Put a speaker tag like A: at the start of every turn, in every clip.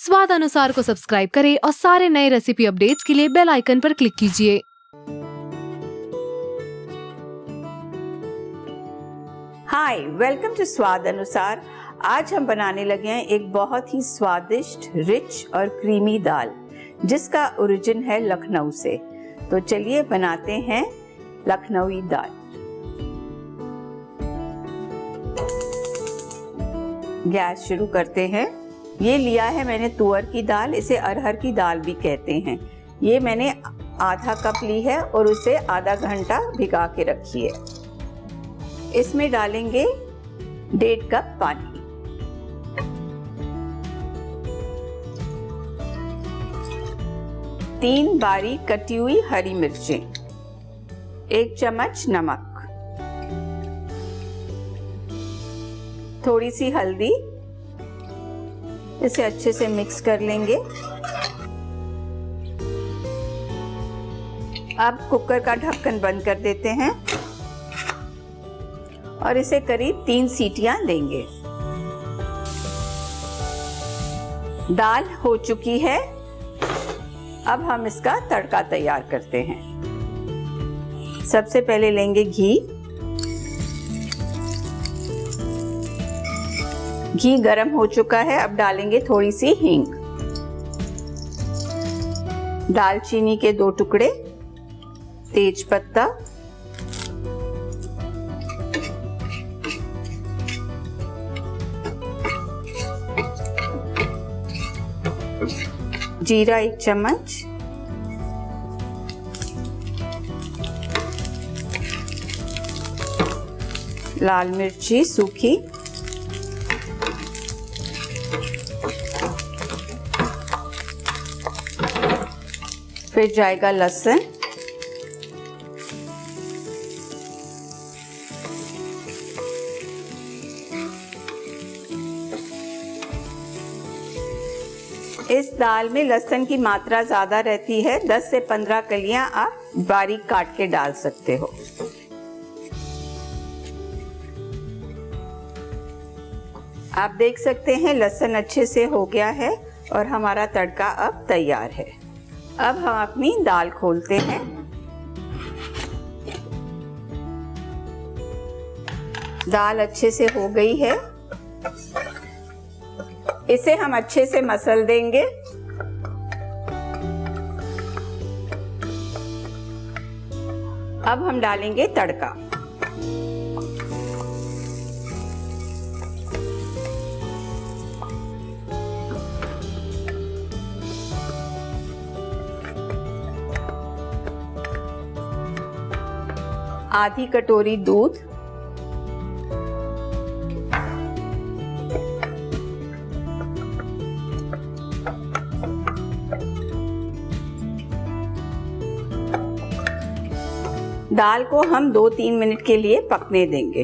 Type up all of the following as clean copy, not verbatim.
A: स्वाद अनुसार को सब्सक्राइब करें और सारे नए रेसिपी अपडेट्स के लिए बेल आइकन पर क्लिक कीजिए।
B: हाय, वेलकम टू स्वाद अनुसार। आज हम बनाने लगे हैं एक बहुत ही स्वादिष्ट, रिच और क्रीमी दाल, जिसका ओरिजिन है लखनऊ से। तो चलिए बनाते हैं लखनवी दाल। गैस शुरू करते हैं। ये लिया है मैंने तुअर की दाल, इसे अरहर की दाल भी कहते हैं। ये मैंने आधा कप ली है और उसे आधा घंटा भिगा के रखी है। इसमें डालेंगे 1.5 कप पानी। तीन बारीक कटी हुई हरी मिर्चें, 1 चम्मच नमक, थोड़ी सी हल्दी। इसे अच्छे से मिक्स कर लेंगे। अब कुकर का ढक्कन बंद कर देते हैं और इसे करीब 3 सीटियां देंगे। दाल हो चुकी है। अब हम इसका तड़का तैयार करते हैं। सबसे पहले लेंगे घी। घी गरम हो चुका है। अब डालेंगे थोड़ी सी हींग, दालचीनी के 2 टुकड़े, तेज पत्ता, जीरा 1 चम्मच, लाल मिर्ची सूखी, फिर जाएगा लहसुन, इस दाल में लहसुन की मात्रा ज्यादा रहती है। 10 से 15 कलियां आप बारीक काट के डाल सकते हो। आप देख सकते हैं लहसुन अच्छे से हो गया है और हमारा तड़का अब तैयार है। अब हम अपनी दाल खोलते हैं। दाल अच्छे से हो गई है। इसे हम अच्छे से मसल देंगे। अब हम डालेंगे तड़का। आधी कटोरी दूध, दाल को हम 2-3 मिनट के लिए पकने देंगे।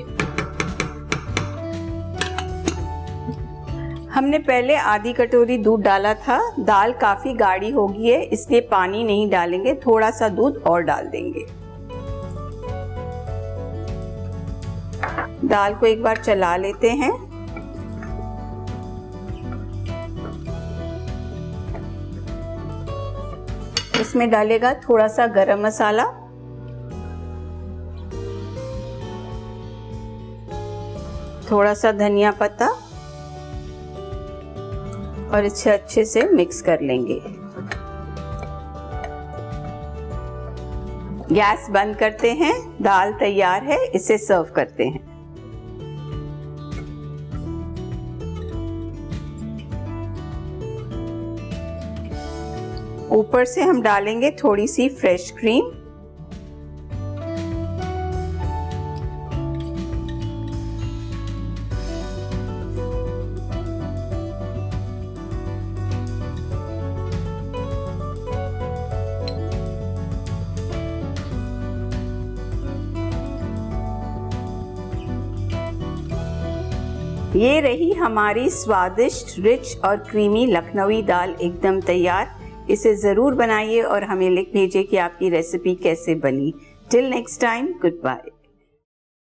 B: हमने पहले आधी कटोरी दूध डाला था। दाल काफी गाढ़ी हो गई है, इसलिए पानी नहीं डालेंगे, थोड़ा सा दूध और डाल देंगे। दाल को एक बार चला लेते हैं। इसमें डालेगा थोड़ा सा गरम मसाला, थोड़ा सा धनिया पत्ता और इसे अच्छे से मिक्स कर लेंगे। गैस बंद करते हैं। दाल तैयार है, इसे सर्व करते हैं। ऊपर से हम डालेंगे थोड़ी सी फ्रेश क्रीम। ये रही हमारी स्वादिष्ट, रिच और क्रीमी लखनवी दाल एकदम तैयार। इसे ज़रूर बनाइए और हमें लिख भेजिए कि आपकी रेसिपी कैसे बनी। Till next time, good bye.